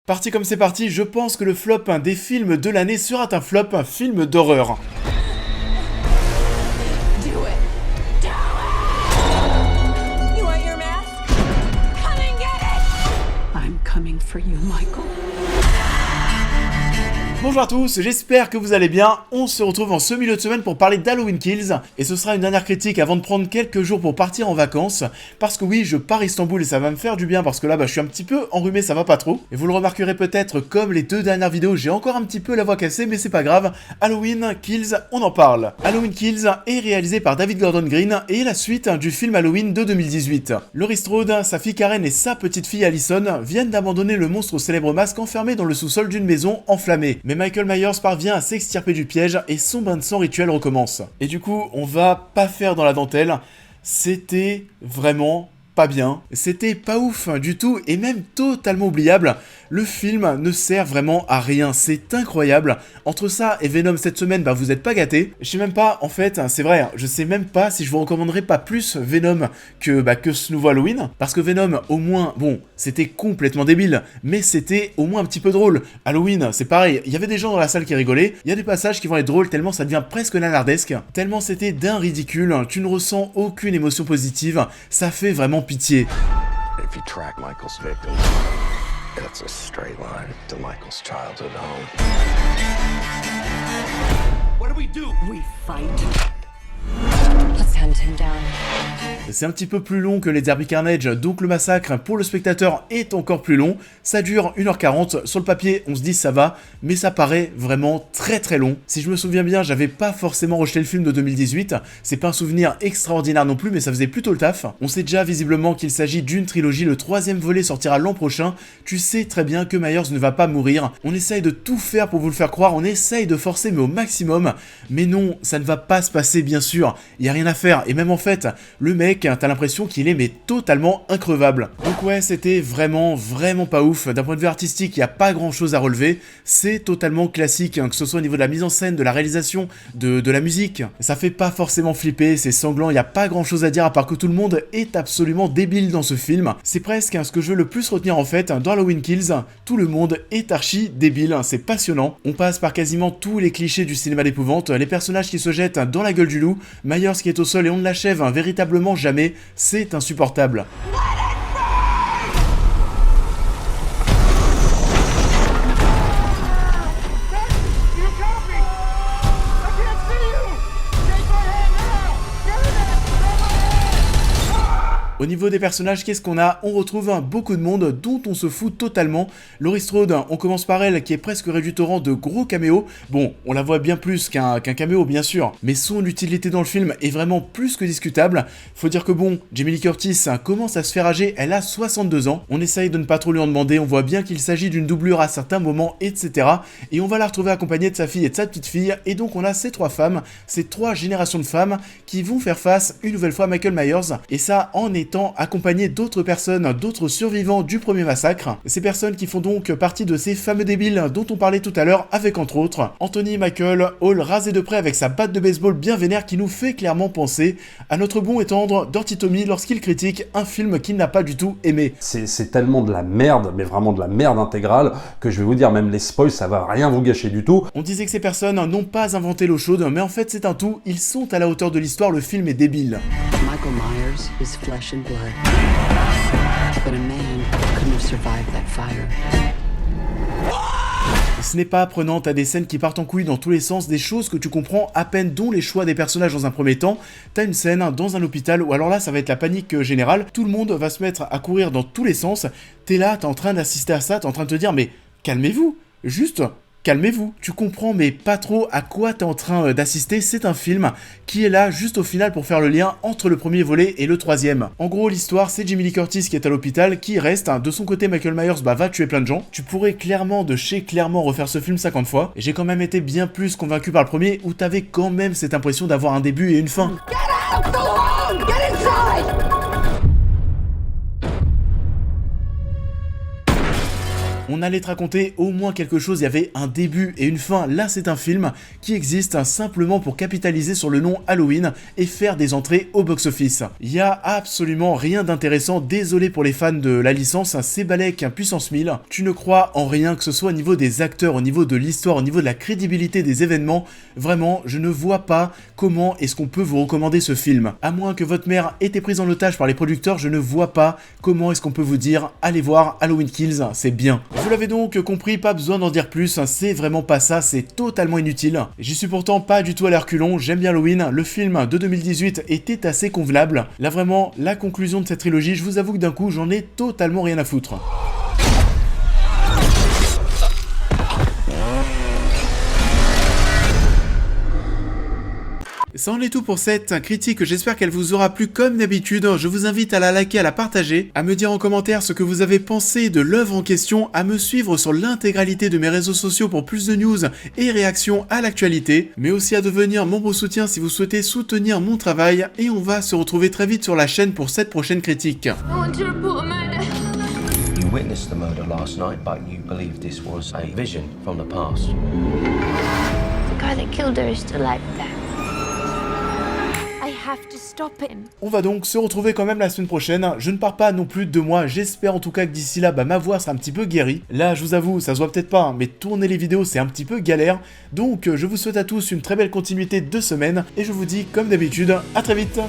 Parti comme c'est parti, je pense que le flop des films de l'année sera un flop, un film d'horreur. Do it. Do it. You want your mask? Come and get it. I'm coming for you, Michael. Bonjour à tous, j'espère que vous allez bien. On se retrouve en ce milieu de semaine pour parler d'Halloween Kills. Et ce sera une dernière critique avant de prendre quelques jours pour partir en vacances. Parce que oui, je pars à Istanbul et ça va me faire du bien parce que là, je suis un petit peu enrhumé, ça va pas trop. Et vous le remarquerez peut-être, comme les deux dernières vidéos, j'ai encore un petit peu la voix cassée, mais c'est pas grave. Halloween Kills, on en parle. Halloween Kills est réalisé par David Gordon Green et est la suite du film Halloween de 2018. Laurie Strode, sa fille Karen et sa petite fille Allison viennent d'abandonner le monstre au célèbre masque enfermé dans le sous-sol d'une maison enflammée. Mais Michael Myers parvient à s'extirper du piège et son bain de sang rituel recommence. Et du coup, on va pas faire dans la dentelle, c'était vraiment pas bien, c'était pas ouf du tout et même totalement oubliable. Le film ne sert vraiment à rien, c'est incroyable. Entre ça et Venom cette semaine, vous êtes pas gâtés. Je sais même pas, en fait, c'est vrai, je sais même pas si je vous recommanderais pas plus Venom que ce nouveau Halloween. Parce que Venom, au moins, bon, c'était complètement débile, mais c'était au moins un petit peu drôle. Halloween, c'est pareil, il y avait des gens dans la salle qui rigolaient, il y a des passages qui vont être drôles tellement ça devient presque nanardesque, tellement c'était d'un ridicule, tu ne ressens aucune émotion positive, ça fait vraiment pitié. If you track Michael's victims, it's a straight line to Michael's childhood home. What do? We fight. Let's hunt him down. C'est un petit peu plus long que les Derby Carnage, donc le massacre pour le spectateur est encore plus long. Ça dure 1h40, sur le papier on se dit ça va, mais ça paraît vraiment très très long. Si je me souviens bien, j'avais pas forcément rejeté le film de 2018, c'est pas un souvenir extraordinaire non plus, mais ça faisait plutôt le taf. On sait déjà visiblement qu'il s'agit d'une trilogie, le 3e volet sortira l'an prochain. Tu sais très bien que Myers ne va pas mourir, on essaye de tout faire pour vous le faire croire, on essaye de forcer mais au maximum, mais non, ça ne va pas se passer bien sûr, il y a rien à faire, et même en fait, le mec, t'as l'impression qu'il est mais totalement increvable. Donc ouais, c'était vraiment pas ouf. D'un point de vue artistique, il n'y a pas grand chose à relever. C'est totalement classique, que ce soit au niveau de la mise en scène, de la réalisation, de la musique. Ça fait pas forcément flipper, c'est sanglant, il n'y a pas grand chose à dire à part que tout le monde est absolument débile dans ce film. C'est presque ce que je veux le plus retenir en fait dans Halloween Kills. Tout le monde est archi débile, c'est passionnant. On passe par quasiment tous les clichés du cinéma d'épouvante, les personnages qui se jettent dans la gueule du loup, Myers qui est au sol et on ne l'achève véritablement jamais. C'est insupportable. Au niveau des personnages, qu'est-ce qu'on a? On retrouve beaucoup de monde dont on se fout totalement. Laurie Strode, on commence par elle qui est presque réduite au rang de gros caméo. Bon, on la voit bien plus qu'un caméo bien sûr, mais son utilité dans le film est vraiment plus que discutable. Faut dire que bon, Jamie Lee Curtis commence à se faire âger, elle a 62 ans. On essaye de ne pas trop lui en demander, on voit bien qu'il s'agit d'une doublure à certains moments, etc. Et on va la retrouver accompagnée de sa fille et de sa petite fille, et donc on a ces trois femmes, ces trois générations de femmes qui vont faire face une nouvelle fois à Michael Myers, et ça en étant accompagné d'autres personnes, d'autres survivants du premier massacre. Ces personnes qui font donc partie de ces fameux débiles dont on parlait tout à l'heure, avec entre autres Anthony Michael Hall rasé de près avec sa batte de baseball bien vénère qui nous fait clairement penser à notre bon et tendre Dirty Tommy lorsqu'il critique un film qu'il n'a pas du tout aimé. C'est tellement de la merde, mais vraiment de la merde intégrale, que je vais vous dire, même les spoils, ça va rien vous gâcher du tout. On disait que ces personnes n'ont pas inventé l'eau chaude, mais en fait c'est un tout, ils sont à la hauteur de l'histoire, le film est débile. Michael Myers is flesh and blood, but a man couldn't have survived that fire. Ce n'est pas apprenant, t'as des scènes qui partent en couille dans tous les sens, des choses que tu comprends à peine, dont les choix des personnages dans un premier temps. T'as une scène dans un hôpital où alors là ça va être la panique générale, tout le monde va se mettre à courir dans tous les sens, t'es là, t'es en train d'assister à ça, t'es en train de te dire mais calmez-vous, juste calmez-vous, tu comprends mais pas trop à quoi t'es en train d'assister, c'est un film qui est là juste au final pour faire le lien entre le premier volet et le troisième. En gros l'histoire c'est Jamie Lee Curtis qui est à l'hôpital, qui reste, de son côté Michael Myers va tuer plein de gens, tu pourrais clairement refaire ce film 50 fois, et j'ai quand même été bien plus convaincu par le premier où t'avais quand même cette impression d'avoir un début et une fin. Get out! Go on! Get inside! On on allait te raconter au moins quelque chose, il y avait un début et une fin. Là c'est un film qui existe simplement pour capitaliser sur le nom Halloween et faire des entrées au box-office. Il y a absolument rien d'intéressant, désolé pour les fans de la licence, c'est Balek puissance 1000. Tu ne crois en rien, que ce soit au niveau des acteurs, au niveau de l'histoire, au niveau de la crédibilité des événements. Vraiment, je ne vois pas comment est-ce qu'on peut vous recommander ce film. À moins que votre mère ait été prise en otage par les producteurs, je ne vois pas comment est-ce qu'on peut vous dire allez voir Halloween Kills, c'est bien. Vous l'avez donc compris, pas besoin d'en dire plus, c'est vraiment pas ça, c'est totalement inutile. J'y suis pourtant pas du tout à l'air culon, j'aime bien Halloween, le film de 2018 était assez convenable. Là vraiment, la conclusion de cette trilogie, je vous avoue que d'un coup j'en ai totalement rien à foutre. Ça en est tout pour cette critique, j'espère qu'elle vous aura plu comme d'habitude. Je vous invite à la liker, à la partager, à me dire en commentaire ce que vous avez pensé de l'œuvre en question, à me suivre sur l'intégralité de mes réseaux sociaux pour plus de news et réactions à l'actualité, mais aussi à devenir membre soutien si vous souhaitez soutenir mon travail, et on va se retrouver très vite sur la chaîne pour cette prochaine critique. I want to report a murder. You witnessed the murder last night, but you believe this was a vision from the past. The guy that killed her is still out there. I have to stop him. On va donc se retrouver quand même la semaine prochaine. Je ne pars pas non plus de 2 mois, j'espère en tout cas que d'ici là, ma voix sera un petit peu guérie. Là, je vous avoue, ça se voit peut-être pas, mais tourner les vidéos, c'est un petit peu galère. Donc, je vous souhaite à tous une très belle continuité de semaine, et je vous dis, comme d'habitude, à très vite.